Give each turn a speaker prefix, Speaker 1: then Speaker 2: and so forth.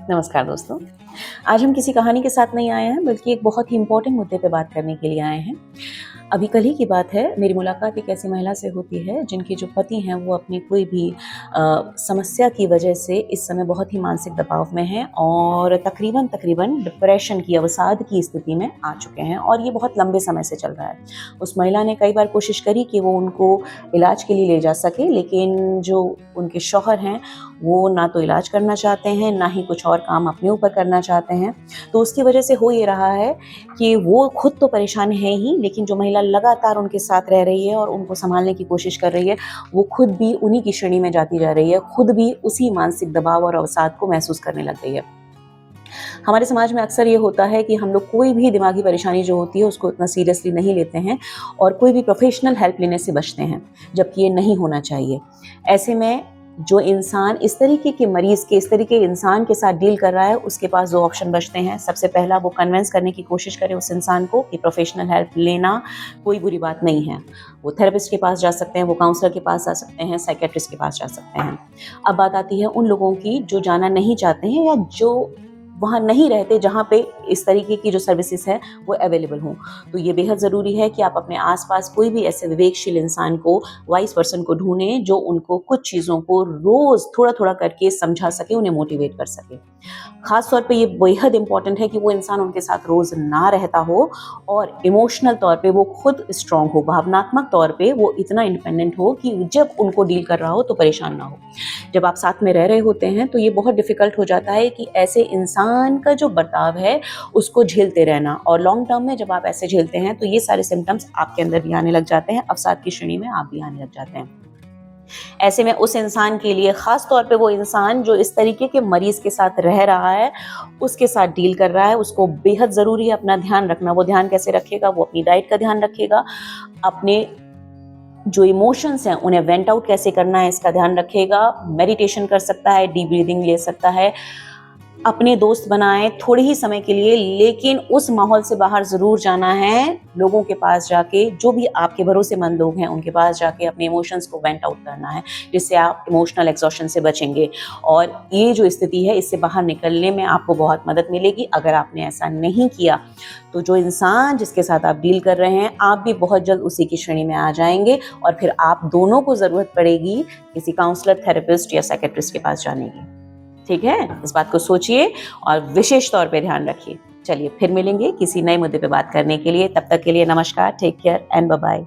Speaker 1: नमस्कार दोस्तों। आज हम किसी कहानी के साथ नहीं आए हैं, बल्कि एक बहुत ही इम्पोर्टेंट मुद्दे पे बात करने के लिए आए हैं। अभी कल ही की बात है, मेरी मुलाकात एक ऐसी महिला से होती है जिनके जो पति हैं वो अपनी कोई भी समस्या की वजह से इस समय बहुत ही मानसिक दबाव में हैं और तकरीबन डिप्रेशन की अवसाद की स्थिति में आ चुके हैं और ये बहुत लंबे समय से चल रहा है। उस महिला ने कई बार कोशिश करी कि वो उनको इलाज के लिए ले जा सके, लेकिन जो उनके शौहर हैं वो ना तो इलाज करना चाहते हैं, ना ही कुछ और काम अपने ऊपर करना चाहते हैं। तो उसकी वजह से हो ये रहा है कि वो खुद तो परेशान है ही, लेकिन जो महिला लगातार उनके साथ रह रही है और उनको संभालने की कोशिश कर रही है, वो खुद भी उन्हीं की श्रेणी में जाती जा रही है, खुद भी उसी मानसिक दबाव और अवसाद को महसूस करने लग गई है। हमारे समाज में अक्सर ये होता है कि हम लोग कोई भी दिमागी परेशानी जो होती है उसको इतना सीरियसली नहीं लेते हैं और कोई भी प्रोफेशनल हेल्प लेने से बचते हैं, जबकि ये नहीं होना चाहिए। ऐसे में जो इंसान इस तरीके के मरीज के, इस तरीके के इंसान के साथ डील कर रहा है, उसके पास दो ऑप्शन बचते हैं। सबसे पहला, वो कन्विंस करने की कोशिश करे उस इंसान को कि प्रोफेशनल हेल्प लेना कोई बुरी बात नहीं है। वो थेरेपिस्ट के पास जा सकते हैं, वो काउंसलर के पास जा सकते हैं, साइकेट्रिस्ट के पास जा सकते हैं। अब बात आती है उन लोगों की जो जाना नहीं चाहते हैं या जो वहाँ नहीं रहते जहाँ पे इस तरीके की जो सर्विसेज है वो अवेलेबल हों। तो ये बेहद ज़रूरी है कि आप अपने आसपास कोई भी ऐसे विवेकशील इंसान को, वाइस पर्सन को ढूंढें जो उनको कुछ चीज़ों को रोज़ थोड़ा थोड़ा करके समझा सके, उन्हें मोटिवेट कर सके। ख़ास तौर पे ये बेहद इंपॉर्टेंट है कि वो इंसान उनके साथ रोज़ ना रहता हो और इमोशनल तौर पे वो खुद स्ट्रांग हो, भावनात्मक तौर पे वो इतना इंडिपेंडेंट हो कि जब उनको डील कर रहा हो तो परेशान ना हो। जब आप साथ में रह रहे होते हैं तो ये बहुत डिफ़िकल्ट हो जाता है कि ऐसे इंसान का जो बर्ताव है उसको झेलते रहना, और लॉन्ग टर्म में जब आप ऐसे झेलते हैं तो ये सारे सिम्टम्स आपके अंदर भी आने लग जाते हैं, अवसाद की श्रेणी में आप भी आने लग जाते हैं। ऐसे में उस इंसान के लिए, खास तौर पे वो इंसान जो इस तरीके के मरीज के साथ रह रहा है, उसके साथ डील कर रहा है, उसको बेहद ज़रूरी है अपना ध्यान रखना। वो ध्यान कैसे रखेगा? वो अपनी डाइट का ध्यान रखेगा, अपने जो इमोशंस हैं उन्हें वेंट आउट कैसे करना है इसका ध्यान रखेगा, मेडिटेशन कर सकता है, डीप ब्रीदिंग ले सकता है, अपने दोस्त बनाएं थोड़े ही समय के लिए, लेकिन उस माहौल से बाहर ज़रूर जाना है। लोगों के पास जाके, जो भी आपके भरोसेमंद लोग हैं उनके पास जाके अपने इमोशंस को वेंट आउट करना है, जिससे आप इमोशनल एग्जॉशन से बचेंगे और ये जो स्थिति है इससे बाहर निकलने में आपको बहुत मदद मिलेगी। अगर आपने ऐसा नहीं किया तो जो इंसान जिसके साथ आप डील कर रहे हैं, आप भी बहुत जल्द उसी की श्रेणी में आ जाएंगे और फिर आप दोनों को ज़रूरत पड़ेगी किसी काउंसलर, थेरेपिस्ट या साइकेट्रिस्ट के पास जाने की। ठीक है, इस बात को सोचिए और विशेष तौर पे ध्यान रखिए। चलिए फिर मिलेंगे किसी नए मुद्दे पे बात करने के लिए। तब तक के लिए नमस्कार, take care and bye bye.